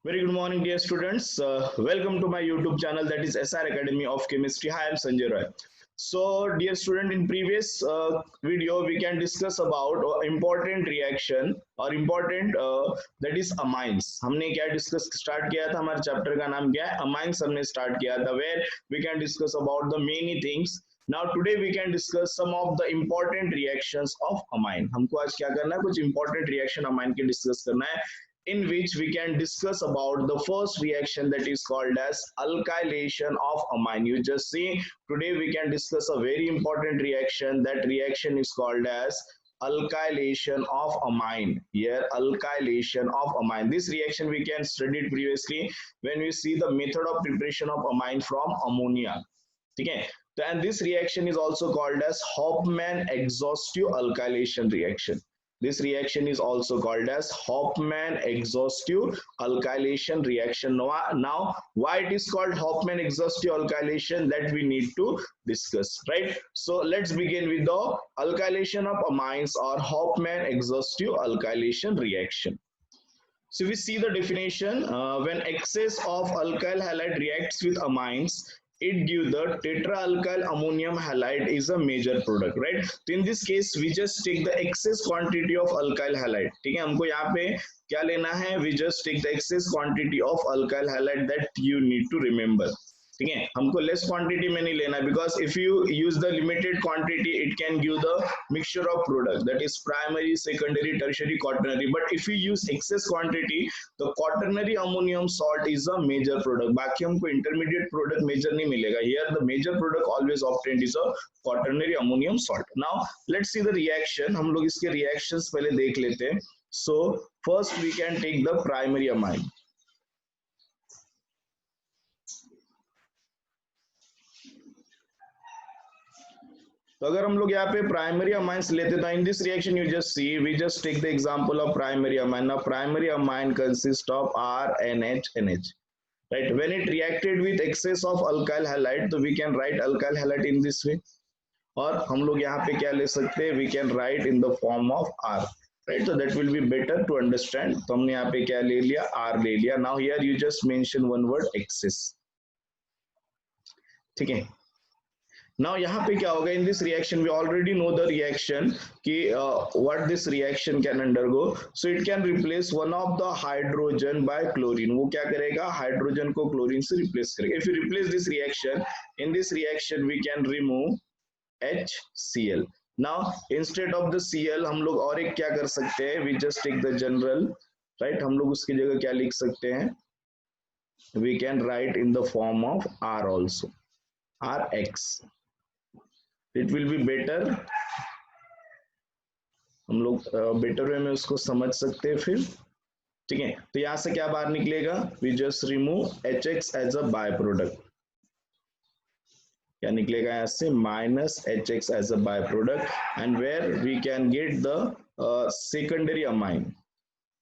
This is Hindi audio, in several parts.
Very good morning, dear students. Welcome to my YouTube channel, that is SR Academy of Chemistry. Hi, I am Sanjay Roy. So, dear student, in previous video, we can discuss about important reaction or important that is amines. हमने क्या discuss start किया था? हमारे chapter का नाम क्या है? Amines हमने start किया था, where we can discuss about the many things. Now today we can discuss some of the important reactions of amine. हमको आज क्या करना है? कुछ important reaction amine के discuss करना है, in which we can discuss about the first reaction that is called as alkylation of amine. You just see, today we can discuss a very important reaction. That reaction is called as alkylation of amine. Here, alkylation of amine. This reaction we can studied previously when we see the method of preparation of amine from ammonia. Okay, and this reaction is also called as Hofmann exhaustive alkylation reaction. This reaction is also called as Hofmann exhaustive alkylation reaction. Now, why it is called Hofmann exhaustive alkylation, that we need to discuss, right? So let's begin with the alkylation of amines or Hofmann exhaustive alkylation reaction. So we see the definition. When excess of alkyl halide reacts with amines, it gives the tetraalkyl ammonium halide is a major product, right? So in this case, we just take the excess quantity of alkyl halide. ठीक है, हमको यहाँ पे क्या लेना है? We just take the excess quantity of alkyl halide, that you need to remember. ठीक है, हमको लेस क्वांटिटी में नहीं लेना, because if you use the limited quantity it can give the mixture of product, that is primary, secondary, tertiary, quaternary. But if you use excess quantity, the quaternary ammonium salt is a major product. बाकी हमको इंटरमीडिएट प्रोडक्ट मेजर नहीं मिलेगा. Here the major product always obtained is a quaternary ammonium salt. Now let's see the reaction. हम लोग इसके रिएक्शंस पहले देख लेते हैं. So first we can take the primary amine. तो अगर हम लोग यहाँ पे प्राइमरी अमाइंस लेते तो in this reaction you just see, we just take the example of primary amine. Now primary amine consist of RNH, right? When it reacted with excess of alkyl halide, तो we can write alkyl halide in this way. और हम लोग यहाँ पे क्या ले सकते हैं? We can write in the form of R, right? So that will be better to understand. तो हमने यहाँ पे क्या ले लिया? R ले लिया. Now here you just mention one word, excess. ठीक है. Now यहाँ पे क्या होगा? In this reaction we already know the reaction कि what this reaction can undergo. So it can replace one of the hydrogen by chlorine. वो क्या करेगा? हाइड्रोजन को क्लोरीन से रिप्लेस करेगा. If you replace this reaction, in this reaction we can remove HCl. Now instead of the Cl हम लोग और एक क्या कर सकते हैं? We just take the general, right? हम लोग उसकी जगह क्या लिख सकते हैं? We can write in the form of R also, RX. It will be better. हम लोग बेटर वे में उसको समझ सकते हैं फिर. ठीक है, तो यहां से क्या बाहर निकलेगा? We just remove HX as a by product. क्या निकलेगा यहां से? Minus HX as a by product. And where we can get the secondary amine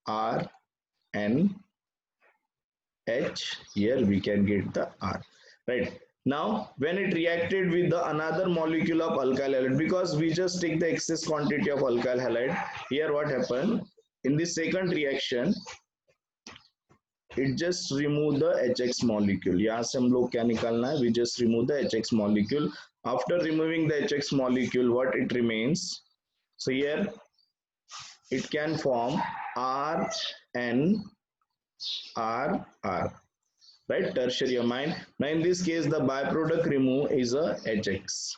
RNH. Here we can get the R, right? Now when it reacted with the another molecule of alkyl halide, because we just take the excess quantity of alkyl halide, here what happened? In the second reaction it just remove the HX molecule. यहाँ से हम लोग क्या निकालना है? We just remove the HX molecule. After removing the HX molecule, what it remains? So here it can form RN RR, right? Tertiary amine. Now in this case the byproduct remove is a HX,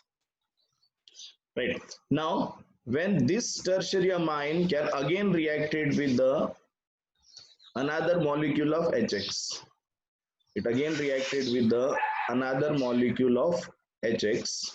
right? Now when this tertiary amine can again reacted with the another molecule of HX, it again reacted with the another molecule of HX.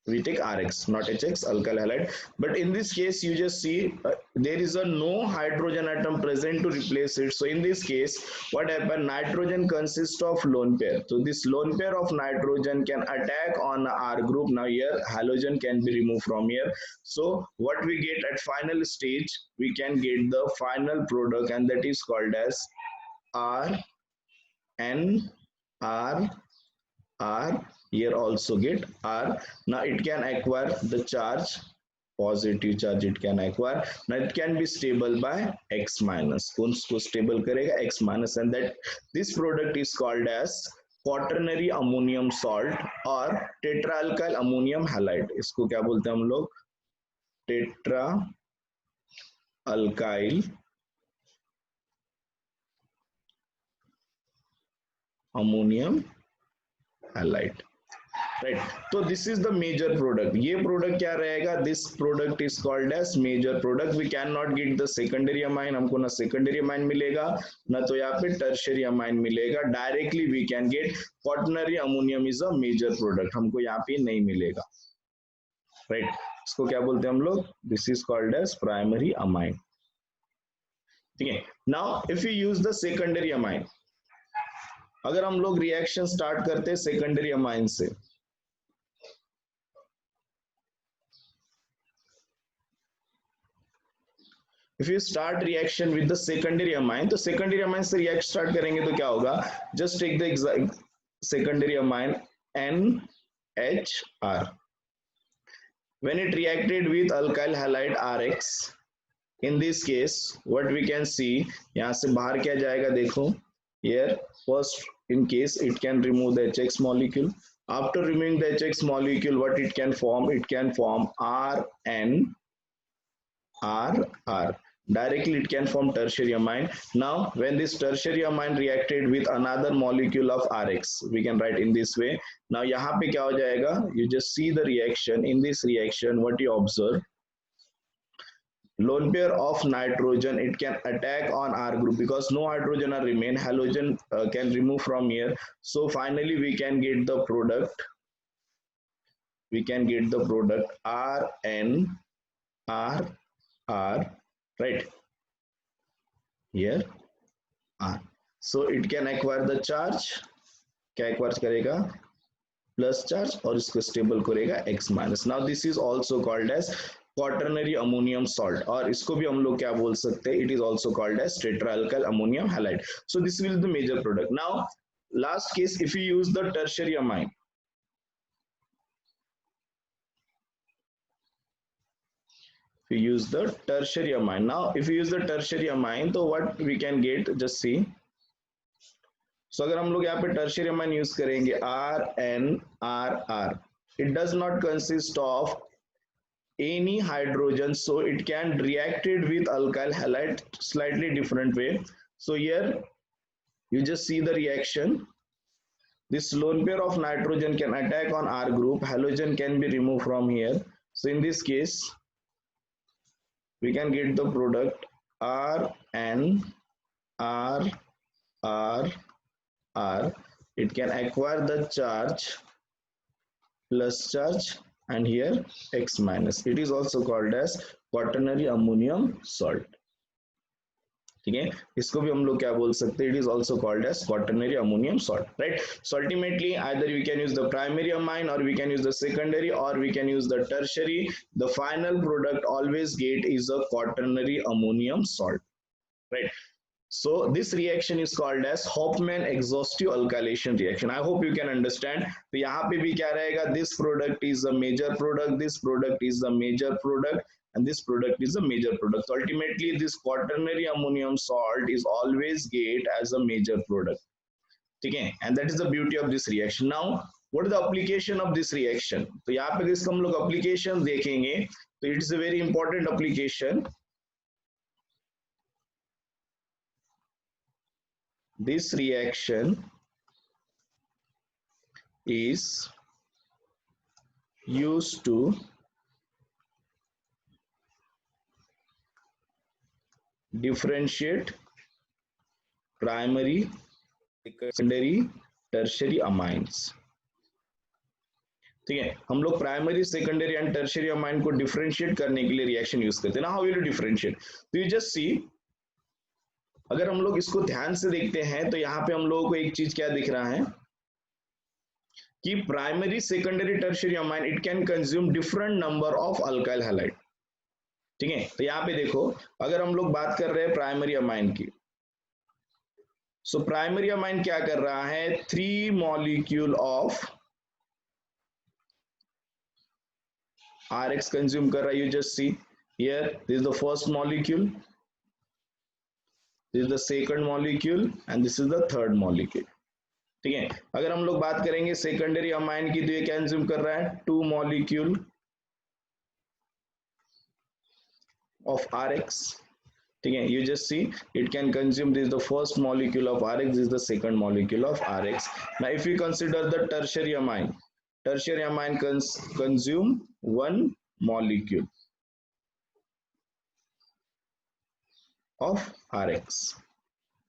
We take RX, not HX, alkyl halide. But in this case, you just see there is a no hydrogen atom present to replace it. So in this case, what happened? Nitrogen consists of lone pair. So this lone pair of nitrogen can attack on R group. Now here halogen can be removed from here. So what we get at final stage, we can get the final product, and that is called as R N R R. Here also get R. Now it can acquire the charge positive charge it can acquire. Now it can be stable by X minus. कौन उसको स्टेबल करेगा? X minus, and that this product is called as quaternary ammonium salt और tetraalkyl ammonium halide. इसको क्या बोलते हैं हम लोग? Tetra alkyl ammonium halide. Right, तो this is the major product. ये प्रोडक्ट क्या रहेगा? This product is called as major product. We can not get the secondary amine. हमको ना सेकेंडरी अमाइन मिलेगा ना तो यहाँ पे टर्शियरी अमाइन मिलेगा. Directly we can get quaternary ammonium is a major product. हमको यहाँ पे नहीं मिलेगा. राइट, इसको क्या बोलते हैं हम लोग? This is called as primary amine. ठीक है. Now if you use the secondary amine, अगर हम लोग रिएक्शन स्टार्ट करते हैं सेकेंडरी अमाइन से, if you start reaction with the secondary amine, तो सेकेंडरी अमाइन से रिएक्ट स्टार्ट करेंगे तो क्या होगा? Just take the secondary amine NHR. When it reacted with alkyl halide RX, in this case what we can see, यहाँ से बाहर क्या जाएगा? देखो here, first in case it can remove the HX molecule. After removing the HX molecule, what it can form? It can form RN RR. Directly it can form tertiary amine. Now when this tertiary amine reacted with another molecule of RX, we can write in this way. Now यहाँ पे क्या हो जाएगा? You just see the reaction. In this reaction what you observe, lone pair of nitrogen, it can attack on R group because no hydrogen are remain, halogen can remove from here. So finally we can get the product, RN RR, right here R. So it can acquire the charge. क्या acquire करेगा? प्लस चार्ज, और इसको स्टेबल करेगा X minus. Now this is also called as quaternary ammonium salt, और इसको भी हम लोग क्या बोल सकते हैं? It is also called as tetraalkyl ammonium halide. So this will the major product. Now last case, if you use the tertiary amine, if you use the tertiary amine. Now if you use the tertiary amine, so what we can get, just see. So अगर हम लोग यहाँ पे tertiary amine use करेंगे RNRR, it does not consist of any hydrogen, so it can reacted with alkyl halide slightly different way. So here you just see the reaction. This lone pair of nitrogen can attack on R group, halogen can be removed from here. So in this case we can get the product RNRR. It can acquire the charge, plus charge, and here X minus. It is also called as quaternary ammonium salt. ठीक है, इसको भी हम लोग क्या बोल सकते हैं? It is also called as quaternary ammonium salt, right? So ultimately either we can use the primary amine, or we can use the secondary, or we can use the tertiary. The final product always get is a quaternary ammonium salt, right? So this reaction is called as Hofmann exhaustive alkylation reaction. I hope you can understand. तो यहाँ पे भी क्या रहेगा? This product is a major product, this product is a major product, and this product is a major product. So ultimately this quaternary ammonium salt is always get as a major product. ठीक है, and that is the beauty of this reaction. Now what is the application of this reaction? तो यहाँ पे इसका हम लोग application देखेंगे. तो it is a very important application. This reaction is used to differentiate primary, secondary, tertiary amines. ठीक है, हम लोग primary, secondary and tertiary amine को डिफरेंशिएट करने के लिए रिएक्शन यूज करते हैं ना. How will you differentiate? तो यू जस्ट सी, अगर हम लोग इसको ध्यान से देखते हैं तो यहाँ पे हम लोगों को एक चीज क्या दिख रहा है कि primary, secondary, tertiary amine it can consume different number of alkyl halide. ठीक है, तो यहाँ पे देखो, अगर हम लोग बात कर रहे हैं प्राइमरी अमाइन की, सो प्राइमरी अमाइन क्या कर रहा है? 3 मॉलिक्यूल ऑफ Rx कंज्यूम कर रहा है. You just see here, this is the first molecule, this is the second molecule, and this is the third molecule. ठीक है. अगर हम लोग बात करेंगे सेकेंडरी अमाइन की, तो ये कंज्यूम कर रहा है 2 मॉलिक्यूल of Rx. ठीक है. You just see it can consume, this is the first molecule of Rx, this is the second molecule of Rx. Now if we consider the tertiary amine consume 1 molecule of Rx.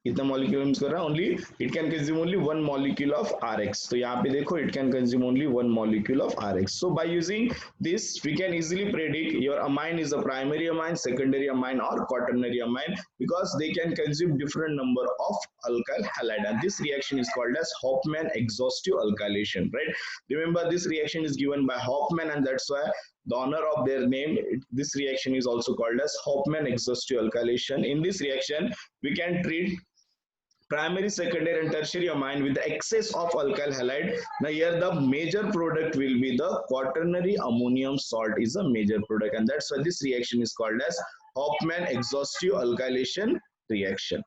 कितना मॉलिक्यूल यूज कर रहा है? Only it can consume only 1 molecule of Rx. तो यहाँ पे देखो it can consume only 1 molecule of Rx. So by using this we can easily predict your amine is a primary amine, secondary amine or quaternary amine, because they can consume different number of alkyl halide, and this reaction is called as Hofmann exhaustive alkylation, right? Remember, this reaction is given by Hofmann, and that's why the honor of their name, this reaction is also called as Hofmann exhaustive alkylation. In this reaction we can treat primary, secondary and tertiary amine with the excess of alkyl halide. Now here the major product will be the quaternary ammonium salt is a major product, and that's why this reaction is called as Hofmann exhaustive alkylation reaction,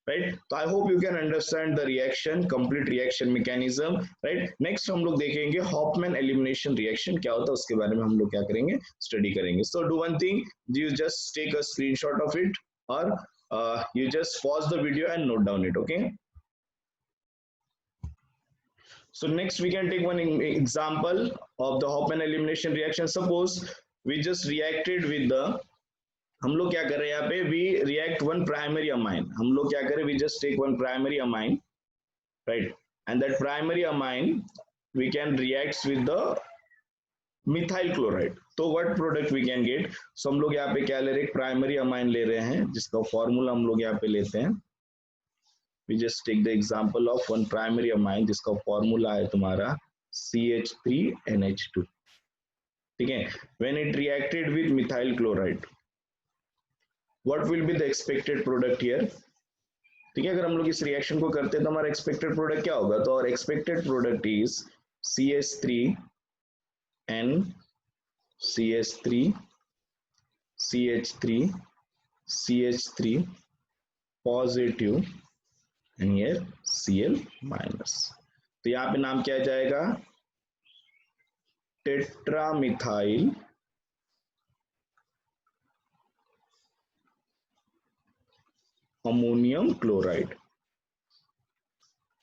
right? So I hope you can understand the reaction, complete reaction mechanism, right? Next हम लोग देखेंगे Hofmann elimination reaction क्या होता है, उसके बारे में हम लोग क्या करेंगे, स्टडी करेंगे. So do one thing, you just take a screenshot of it, or you just pause the video and note down it, okay? So next we can take one example of the Hofmann elimination reaction. Suppose we just reacted with the, हम लोग क्या कर रहे हैं यहाँ पे, we react one primary amine. हम लोग क्या करें, we just take one primary amine, right? And that primary amine we can react with the methyl chloride. तो what product we can get? So हम लोग यहाँ पे क्या ले रहे हैं, प्राइमरी अमाइन ले रहे हैं, जिसका फॉर्मूला हम लोग यहाँ पे लेते हैं. We just take the example of one primary amine, जिसका फॉर्मूला है तुम्हारा CH3NH2. ठीक है. When it reacted with methyl chloride, what will be the expected product here? ठीक है. अगर हम लोग इस रिएक्शन को करते हैं तो हमारा एक्सपेक्टेड प्रोडक्ट क्या होगा? तो और expected product is CH3N, CH3, CH3, CH3 positive and here Cl minus. तो यहाँ पे नाम क्या जाएगा? टेट्रामिथाइल अमोनियम क्लोराइड.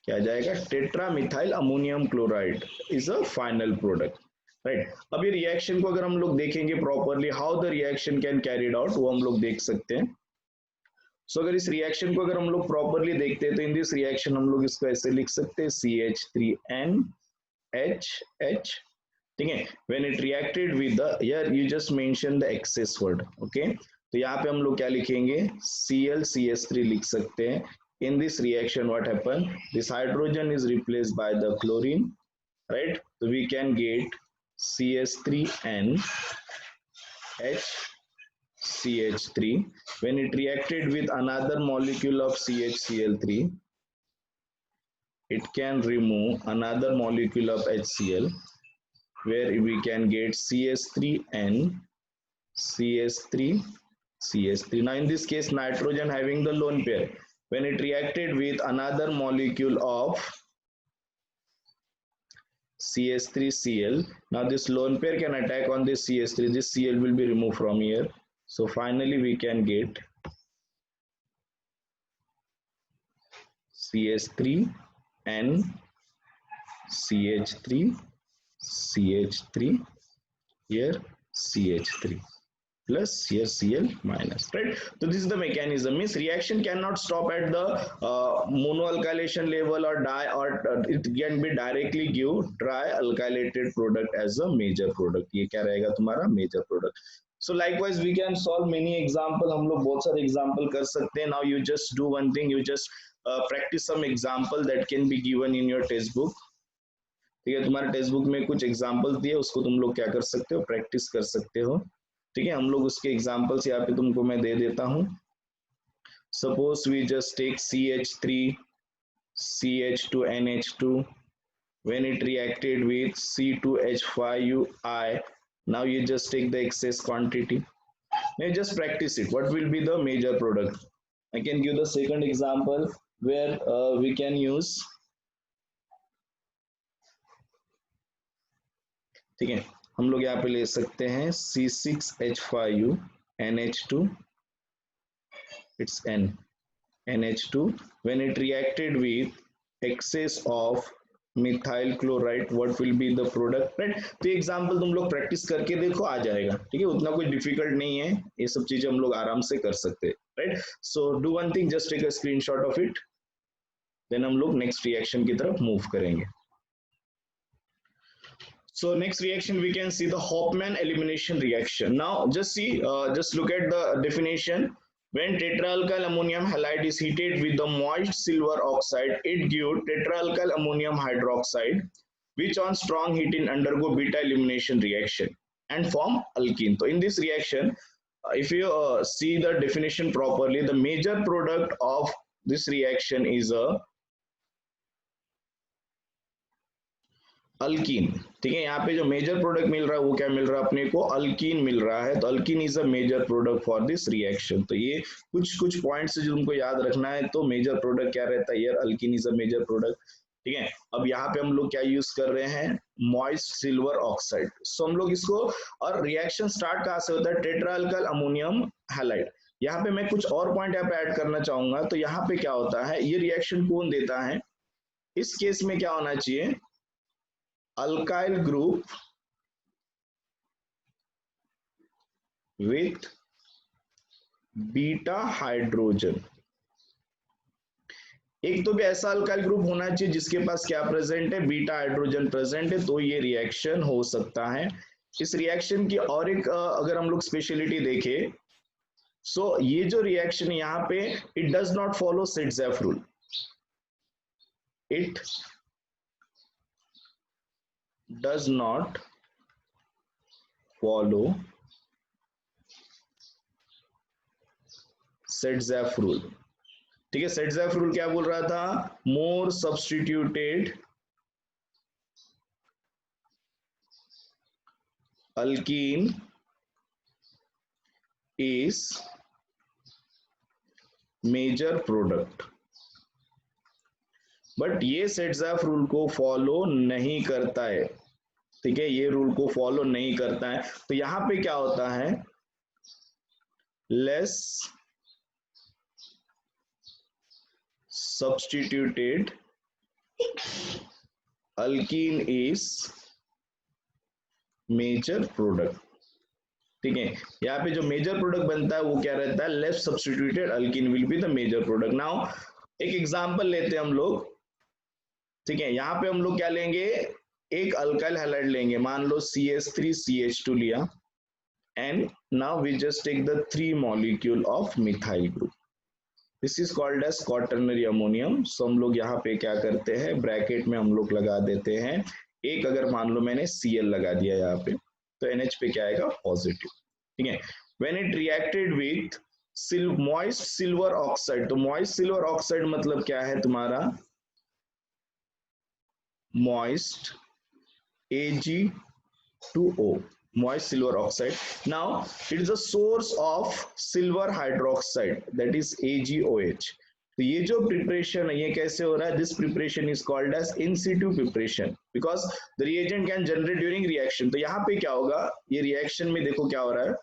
क्या जाएगा? टेट्रामिथाइल ammonium chloride is a final product, right? अब ये रिएक्शन को अगर हम लोग देखेंगे properly, how the reaction can carried out, वो हम लोग देख सकते हैं. सो अगर इस रिएक्शन को अगर हम लोग प्रॉपरली देखते हैं तो इन दिस रिएक्शन हम लोग इसको ऐसे लिख सकते हैं CH3NHH. ठीक है. When it reacted with the, here you just mention the excess word, okay? तो यहाँ पे हम लोग क्या लिखेंगे, ClCH3 लिख सकते हैं. In this reaction what happened, this hydrogen is replaced by the chlorine, right? So we can get CH3NHCH3. When it reacted with another molecule of CHCl3, it can remove another molecule of HCl, where we can get CH3N, CH3. Now in this case nitrogen having the lone pair, when it reacted with another molecule of CH3Cl, now this lone pair can attack on this CH3, this Cl will be removed from here. So finally we can get CH3N, CH3, CH3, here CH3 plus here Cl minus, right? So this is the mechanism. Means reaction cannot stop at the monoalkylation level or it can be directly give trialkylated product as a major product. ये क्या रहेगा तुम्हारा major product. So likewise we can solve many example. हम लोग बहुत सारे example कर सकते हैं. Now you just do one thing, you just practice some example that can be given in your textbook. ठीक है. तुम्हारे टेक्स्ट बुक में कुछ एग्जाम्पल दिए, उसको तुम लोग क्या कर सकते हो, प्रैक्टिस कर सकते हो. ठीक है. हम लोग उसके एग्जाम्पल्स यहाँ पे तुमको मैं दे देता हूँ. Suppose we just take CH3 CH2NH2 when it reacted with C2H5UI Now you just take the excess quantity. Now just practice it. What will be the major product? I can give the second example where we can use, ठीक है, हम लोग यहाँ पे ले सकते हैं C6H5U NH2, it's NH2 when it reacted with excess of methyl chloride, what will be the product, right. तो ये एग्जांपल तुम लोग प्रैक्टिस करके देखो, आ जाएगा, ठीक है, उतना कुछ डिफिकल्ट नहीं है, ये सब चीजें हम लोग आराम से कर सकते हैं, right. So do one thing, just take a screenshot of it, then हम लोग नेक्स्ट रिएक्शन की तरफ मूव करेंगे। So next reaction we can see the Hofmann elimination reaction. Now just see, just look at the definition. When tetraalkyl ammonium halide is heated with the moist silver oxide, it gives tetraalkyl ammonium hydroxide, which on strong heating undergo beta elimination reaction and form alkene. So in this reaction, if you see the definition properly, the major product of this reaction is a alkyne, ठीक है। यहाँ पे जो मेजर प्रोडक्ट मिल रहा है वो क्या मिल रहा है अपने को, अल्कीन मिल रहा है। तो alkene is a major product for this reaction. तो ये कुछ पॉइंट्स जो तुमको याद रखना है। तो मेजर प्रोडक्ट क्या रहता है यार, alkene is a major product, ठीक है। अब यहाँ पे हम लोग क्या यूज कर रहे हैं, मॉइस्ट सिल्वर ऑक्साइड। सो हम लोग इसको, और रिएक्शन स्टार्ट कहाँ से होता है, टेट्राअल्काइल अमोनियम हैलाइड। यहाँ पे मैं कुछ और पॉइंट यहाँ पे ऐड करना चाहूंगा। तो यहाँ पे क्या होता है, ये रिएक्शन कौन देता है, इस केस में क्या होना चाहिए, alkyl group with beta hydrogen। एक तो भी ऐसा अल्काइल ग्रुप होना चाहिए जिसके पास क्या प्रेजेंट है, बीटा हाइड्रोजन प्रेजेंट है, तो ये रिएक्शन हो सकता है। इस रिएक्शन की और एक अगर हम लोग स्पेशलिटी देखें, सो ये जो रिएक्शन यहाँ पे, it does not follow Saytzeff rule, it does not follow Saytzeff rule, ठीक है। सेट-ज़ेफ रूल क्या बोल रहा था, more substituted alkene is major product, but ये सेट-ज़ेफ रूल को फॉलो नहीं करता है, ठीक है, ये रूल को फॉलो नहीं करता है। तो यहां पे क्या होता है, less substituted alkene is major product, ठीक है। यहाँ पे जो मेजर प्रोडक्ट बनता है वो क्या रहता है, less substituted alkene will be the major product. Now एक एग्जांपल लेते हैं हम लोग, ठीक है। यहाँ पे हम लोग क्या लेंगे, एक अल्काइल हैलाइड लेंगे, मान लो CH3CH2 लिया, and now we just take the 3 molecule of methyl group, this is called as quaternary ammonium. So हम लोग यहाँ पे क्या करते हैं, ब्रैकेट में हम लोग लगा देते हैं एक, अगर मान लो मैंने Cl लगा दिया यहाँ पे, तो NH पे क्या आएगा, पॉजिटिव, ठीक है। When it reacted with moist silver oxide, तो मॉइस्ट सिल्वर ऑक्साइड मतलब क्या है तुम्हारा, moist Ag2O, moist silver oxide. Now it is a source of silver hydroxide, that is AgOH. तो ये जो प्रिपरेशन है ये कैसे हो रहा है, this preparation is called as in situ preparation, because the reagent can generate during reaction. तो यहाँ पे क्या होगा, ये रिएक्शन में देखो क्या हो रहा है,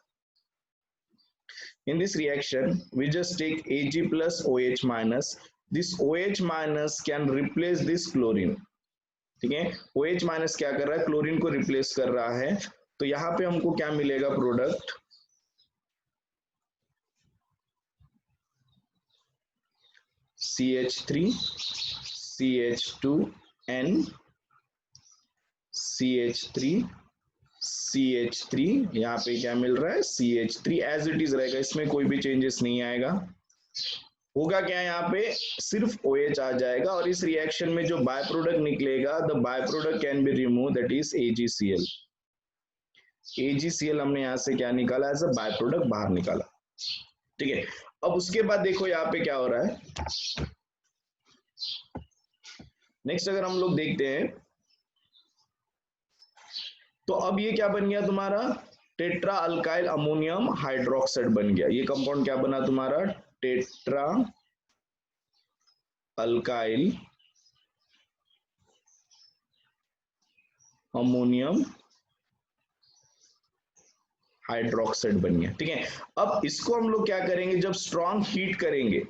in this reaction we just take Ag plus OH minus, this OH minus can replace this chlorine, ठीक है। OH माइनस क्या कर रहा है, क्लोरीन को रिप्लेस कर रहा है। तो यहाँ पे हमको क्या मिलेगा product, CH3 CH2N CH3 CH3, यहाँ पे क्या मिल रहा है, CH3 एज इट इज रहेगा, इसमें कोई भी चेंजेस नहीं आएगा। होगा क्या, यहाँ पे सिर्फ OH आ जाएगा, और इस रिएक्शन में जो बाय प्रोडक्ट निकलेगा, the by product can be remove, that is AgCl। AgCl हमने यहाँ से क्या निकाला, एज अ बाय प्रोडक्ट बाहर निकाला, ठीक है। अब उसके बाद देखो यहाँ पे क्या हो रहा है, नेक्स्ट अगर हम लोग देखते हैं तो अब ये क्या बन गया तुम्हारा, टेट्रा अल्काइल अमोनियम हाइड्रोक्साइड बन गया। ये कंपाउंड क्या बना तुम्हारा, टेट्रा अल्काइल अमोनियम हाइड्रोक्साइड बन गया। ठीक है, अब इसको हम लोग क्या करेंगे, जब स्ट्रॉन्ग हीट करेंगे,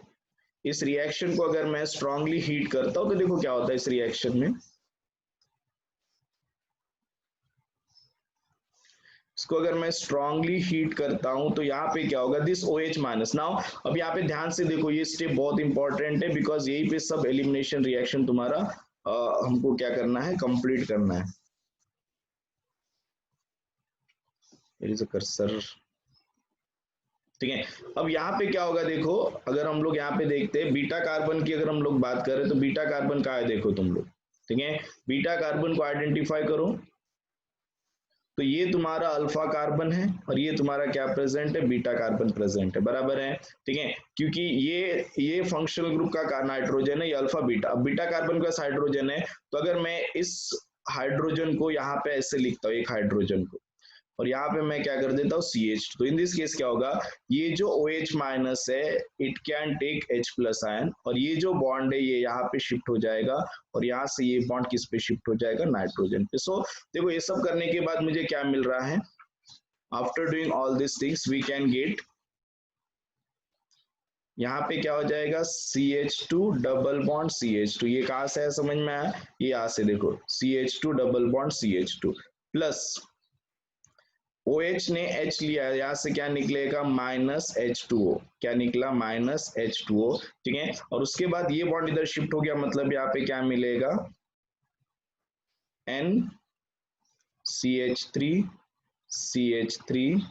इस रिएक्शन को अगर मैं स्ट्रांगली हीट करता हूं तो देखो क्या होता है इस रिएक्शन में, इसको अगर मैं स्ट्रांगली हीट करता हूं तो यहाँ पे क्या होगा, दिस OH माइनस। नाउ अब यहाँ पे ध्यान से देखो, ये स्टेप बहुत इंपॉर्टेंट है, बिकॉज यही पे सब एलिमिनेशन रिएक्शन तुम्हारा हमको क्या करना है, कंप्लीट करना है। There is a cursor। ठीक है, अब यहाँ पे क्या होगा देखो, अगर हम लोग यहाँ पे देखते हैं बीटा कार्बन की अगर हम लोग बात करें तो बीटा कार्बन कहाँ है, देखो तुम लोग। ठीक है, बीटा कार्बन को आइडेंटिफाई करो, तो ये तुम्हारा अल्फा कार्बन है और ये तुम्हारा क्या प्रेजेंट है, बीटा कार्बन प्रेजेंट है, बराबर है। ठीक है, क्योंकि ये फंक्शनल ग्रुप का नाइट्रोजन है, ये अल्फा बीटा। अब बीटा कार्बन का हाइड्रोजन है, तो अगर मैं इस हाइड्रोजन को यहाँ पे ऐसे लिखता हूँ, एक हाइड्रोजन को, और यहाँ पे मैं क्या कर देता हूँ CH, तो इन दिस केस क्या होगा, ये जो OH माइनस है it can take H plus ion, और ये जो बॉन्ड है ये यहाँ पे शिफ्ट हो जाएगा, और यहाँ से ये बॉन्ड किस पे शिफ्ट हो जाएगा, नाइट्रोजन पे। सो देखो ये सब करने के बाद मुझे क्या मिल रहा है, after doing all this things we can get, यहाँ पे क्या हो जाएगा, CH2 डबल बॉन्ड CH2, ये कहाँ से है समझ में आया, ये यहाँ से देखो CH2 double bond CH2 plus OH ने H लिया है, यहां से क्या निकलेगा, माइनस H2O, क्या निकला, माइनस H2O। ठीक है, और उसके बाद ये बॉन्ड इधर शिफ्ट हो गया, मतलब यहाँ पे क्या मिलेगा, NCH3 CH3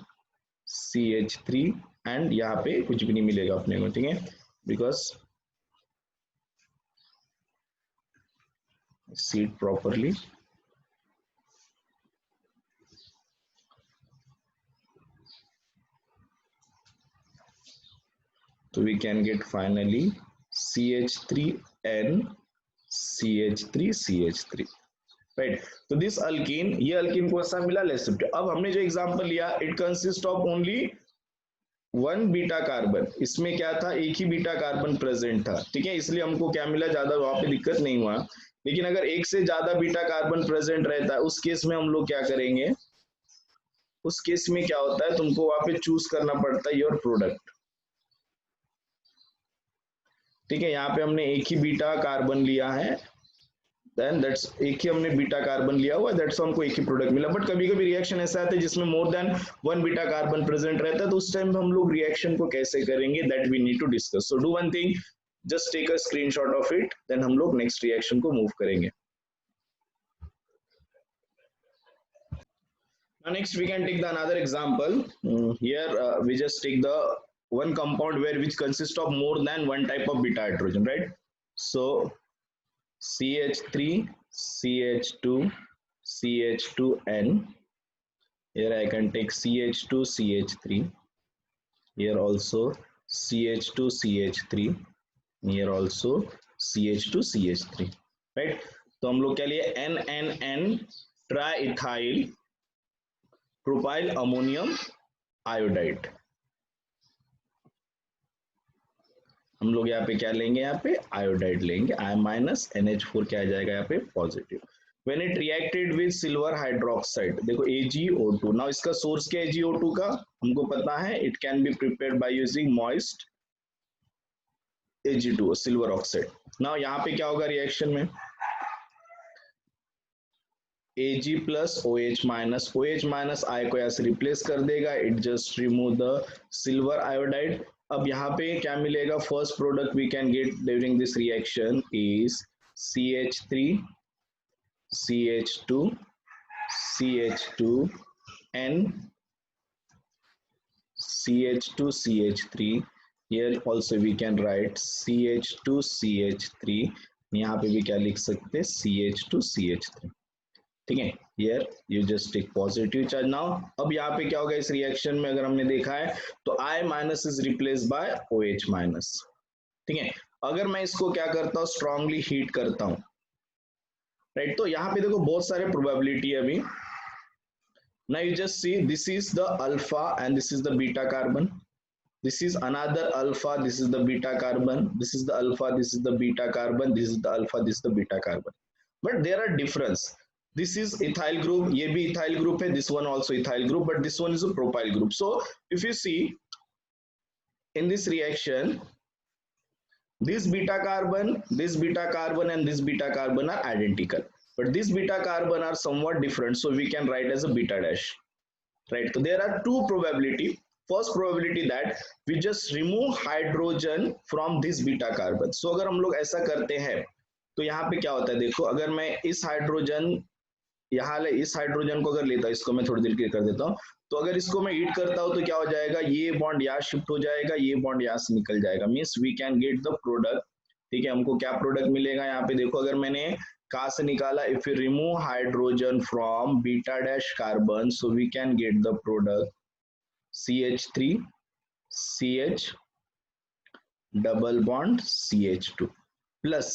CH3, एंड यहाँ पे कुछ भी नहीं मिलेगा अपने को। ठीक है, बिकॉज सीड प्रॉपरली, तो we can get finally CH3N CH3 CH3, right. तो दिस अल्कीन, ये अल्कीन को ऐसा मिला लेसिप्ट। अब हमने जो एग्जांपल लिया, it consist of only one beta carbon, इसमें क्या था, एक ही बीटा कार्बन प्रेजेंट था। ठीक है, इसलिए हमको क्या मिला, ज्यादा वहां पे दिक्कत नहीं हुआ। लेकिन अगर एक से ज्यादा बीटा कार्बन प्रेजेंट रहता है, उस केस में हम लोग क्या करेंगे, उस केस में क्या होता है, तुमको वहां पे चूज करना पड़ता है योर प्रोडक्ट। ठीक है, यहाँ पे हमने एक ही बीटा कार्बन लिया है, देन दैट्स एक ही हमने बीटा कार्बन लिया हुआ, दैट्स हमको एक ही प्रोडक्ट मिला। बट कभी कभी रिएक्शन ऐसा आता है जिसमें more than one beta carbon present रहता है, तो उस टाइम हम लोग रिएक्शन को कैसे करेंगे, that we need to discuss. So do one thing, just take a screenshot of it, then हम लोग नेक्स्ट रिएक्शन को मूव करेंगे। Now next we can take the another example. Here we just take the one compound where which consists of more than one type of beta hydrogen, right? So CH3 CH2 CH2N, here I can take CH2 CH3, here also CH2 CH3, here also CH2 CH3, right? तो हम लोग क्या लिए, NNN triethyl propyl ammonium iodide. हम लोग यहाँ पे क्या लेंगे, यहाँ पे आयोडाइड लेंगे, I माइनस NH4 क्या आ जाएगा यहाँ पे, positive. When it reacted with silver hydroxide, देखो AgO2, नाउ इसका सोर्स क्या है AgO2 का, हमको पता है, it can be prepared by using moist Ag2O, silver oxide. Now यहाँ पे क्या होगा रिएक्शन में, Ag plus OH minus, OH minus I को यहाँ से रिप्लेस कर देगा, it just remove the silver iodide। अब यहाँ पे क्या मिलेगा, first product we can get during this reaction is CH3 CH2 CH2N CH2 CH3, here also we can write CH2 CH3, यहाँ पे भी क्या लिख सकते हैं, CH2 CH3। ठीक है, here you just take positive charge। now अब यहाँ पे क्या होगा इस रिएक्शन में, अगर हमने देखा है तो I minus is replace by OH minus. ठीक है, अगर मैं इसको क्या करता हूँ, स्ट्रांगली हीट करता हूँ, राइट, तो यहाँ पे देखो बहुत सारे प्रोबेबिलिटी है अभी। Now you just see this is the alpha and this is the beta carbon. This is another alpha, this is the beta carbon, this is the alpha, this is the beta carbon, this is the alpha, this is the beta carbon. But there are difference. This is ethyl group, ये भी ethyl group है, this one also ethyl group, but this one is a propyl group. So if you see in this reaction, this beta carbon and this beta carbon are identical, but this beta carbon are somewhat different, so we can write as a beta dash, right? So there are two probability. First probability that we just remove hydrogen from this beta carbon. So अगर हम लोग ऐसा करते हैं तो यहाँ पे क्या होता है, देखो अगर मैं इस हाइड्रोजन यहाँ इस हाइड्रोजन को अगर लेता हूँ, इसको मैं थोड़ी देर के लिए कर देता हूँ, तो अगर इसको मैं हीट करता हूँ तो क्या हो जाएगा, ये बॉन्ड यहाँ शिफ्ट हो जाएगा, ये बॉन्ड यहाँ से निकल जाएगा, means we can get the product. ठीक है, हमको क्या प्रोडक्ट मिलेगा यहाँ पे, देखो अगर मैंने कहाँ से निकाला, if you remove hydrogen from beta dash carbon, so we can get the product CH3 CH double bond CH2 plus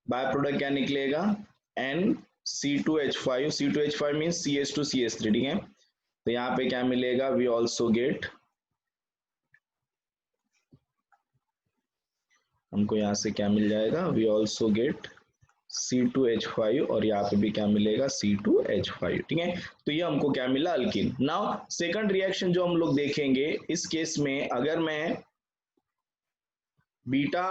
by product क्या निकलेगा C2H5, C2H5 means CH2 CH3, ठीक है। तो यहाँ पे क्या मिलेगा, वी ऑल्सो गेट, हमको यहाँ से क्या मिल जाएगा, वी ऑल्सो गेट C2H5 और यहाँ पे भी क्या मिलेगा C2H5, ठीक है। तो ये हमको क्या मिला, अल्कीन। नाउ सेकंड रिएक्शन जो हम लोग देखेंगे इस केस में, अगर मैं बीटा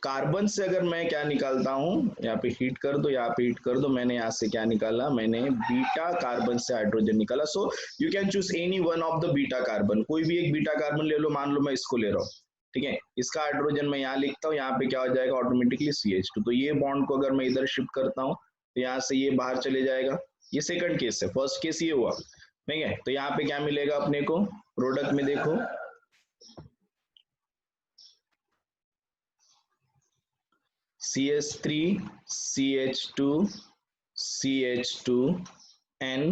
कार्बन से अगर मैं क्या निकालता हूं, यहाँ पे हीट कर दो, यहाँ पे हीट कर दो, मैंने यहाँ से क्या निकाला, मैंने बीटा कार्बन से हाइड्रोजन निकाला। So you can choose any one of the beta carbon, कोई भी एक बीटा कार्बन ले लो, मान लो मैं इसको ले रहा हूँ, ठीक है। इसका हाइड्रोजन मैं यहाँ लिखता हूँ, यहाँ पे क्या हो जाएगा ऑटोमेटिकली CH2। तो ये बॉन्ड को अगर मैं इधर शिफ्ट करता हूँ तो यहाँ से ये बाहर चले जाएगा। ये सेकंड केस है, फर्स्ट केस ये हुआ, ठीक है। तो यहाँ पे क्या मिलेगा अपने को प्रोडक्ट में, देखो CH3 CH2 CH2 N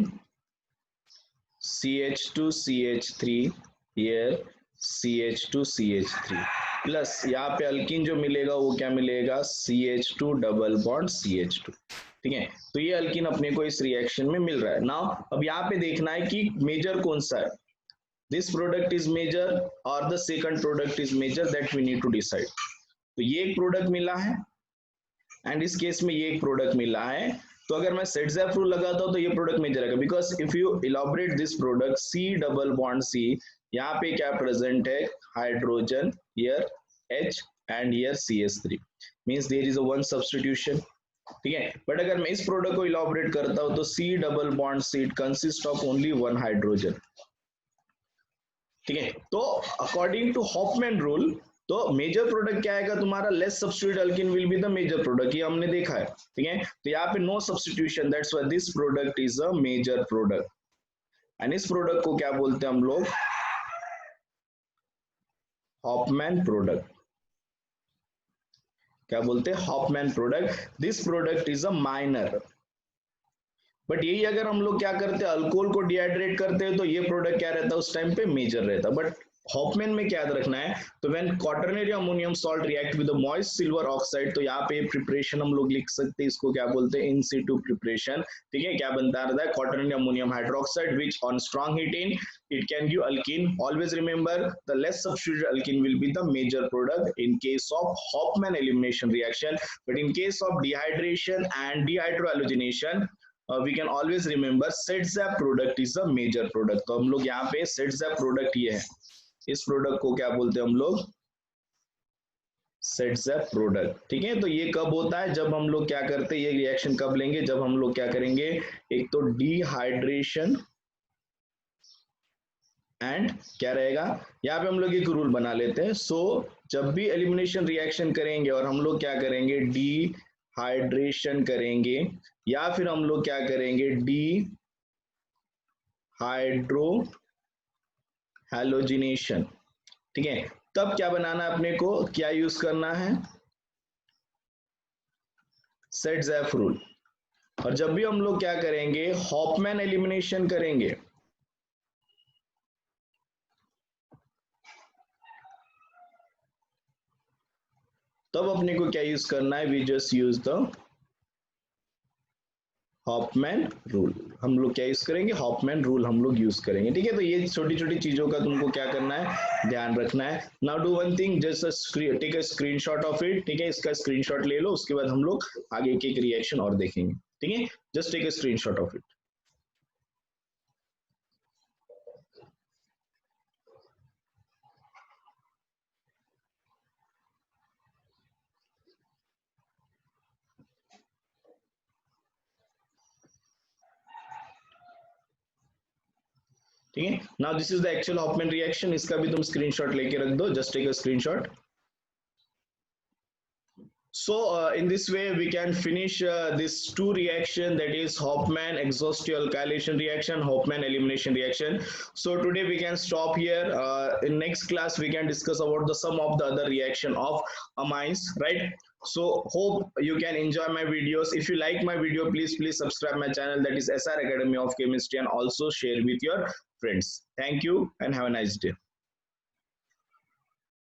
CH2 CH3 here CH2 CH3 plus यहाँ पे अल्कीन जो मिलेगा वो क्या मिलेगा CH2 डबल बॉन्ड CH2, ठीक है। तो ये अल्कीन अपने को इस रिएक्शन में मिल रहा है। नाउ अब यहाँ पे देखना है कि मेजर कौन सा है, दिस प्रोडक्ट इज मेजर और the second product is major, that we need to decide. तो ये एक प्रोडक्ट मिला है एंड इस केस में ये एक प्रोडक्ट मिला है, तो अगर मैं सेट रूल लगाता हूं तो ये प्रोडक्ट मेजर रहेगा, because if you elaborate this product C double bond C, यहाँ पे क्या प्रेजेंट है hydrogen, here H and here CH3, means there is a one substitution, ठीक है। बट अगर मैं इस प्रोडक्ट को इलाबोरेट करता हूं तो C double bond C it consist of only one hydrogen, ठीक है। तो अकॉर्डिंग टू हॉफमैन रूल, तो मेजर प्रोडक्ट क्या आएगा तुम्हारा, less substitute alkene will be the major product, ये हमने देखा है, ठीक है। तो यहाँ पे no substitution, that's why this product is a major product and इस प्रोडक्ट को क्या बोलते हैं हम लोग, हॉफमैन प्रोडक्ट। क्या बोलते हैं, Hofmann product. This product is a minor, but यही अगर हम लोग क्या करते हैं अल्कोहल को डिहाइड्रेट करते हैं तो ये प्रोडक्ट क्या रहता है उस टाइम पे मेजर रहता है। बट हॉफमैन में क्या याद रखना है, तो when quaternary ammonium salt react with moist silver oxide, तो यहाँ पे प्रिपरेशन हम लोग लिख सकते हैं, इसको क्या बोलते हैं इन सिटू प्रिपरेशन, ठीक है। क्या बनता रहता है quaternary ammonium hydroxide which on strong heating it can give alkene. Always remember the less substituted alkene will be the major product in case of Hofmann elimination reaction, but in case of dehydration and dehydrohalogenation we can always remember set product is the major product. तो हम लोग यहाँ पे सेट प्रोडक्ट ये है, इस प्रोडक्ट को क्या बोलते हैं हम लोग सेट प्रोडक्ट, ठीक है। तो ये कब होता है, जब हम लोग क्या करते हैं, ये रिएक्शन कब लेंगे, जब हम लोग क्या करेंगे, एक तो डिहाइड्रेशन एंड क्या रहेगा, यहाँ पे हम लोग एक रूल बना लेते हैं। सो जब भी एलिमिनेशन रिएक्शन करेंगे और हम लोग क्या करेंगे डिहाइड्रेशन करेंगे या फिर हम लोग क्या करेंगे डिहाइड्रो हैलोजिनेशन, ठीक है, तब क्या बनाना है अपने को, क्या यूज करना है सेट रूल। और जब भी हम लोग क्या करेंगे हॉफमैन एलिमिनेशन करेंगे, तब अपने को क्या यूज करना है, we just use the Hofmann rule. हम लोग क्या यूज करेंगे, हॉफमैन रूल हम लोग यूज करेंगे। ठीक है, तो ये छोटी छोटी चीजों का तुमको क्या करना है, ध्यान रखना है। Now do one thing, just take a screenshot of it. ठीक है, इसका स्क्रीनशॉट ले लो, उसके बाद हम लोग आगे के एक रिएक्शन और देखेंगे। ठीक है, just take a screenshot of it. ठीक है, now this is the actual Hofmann reaction, इसका भी तुम स्क्रीनशॉट लेके रख दो, just take a screenshot. So in this way we can finish this two reaction, that is Hofmann exhaust to alkylation reaction, Hofmann elimination reaction. So today we can stop here. In next class we can discuss about the some of the other reaction of amines, right? So hope you can enjoy my videos. If you like my video, please subscribe my channel, that is SR Academy of Chemistry, and also share with your friends. Thank you and have a nice day.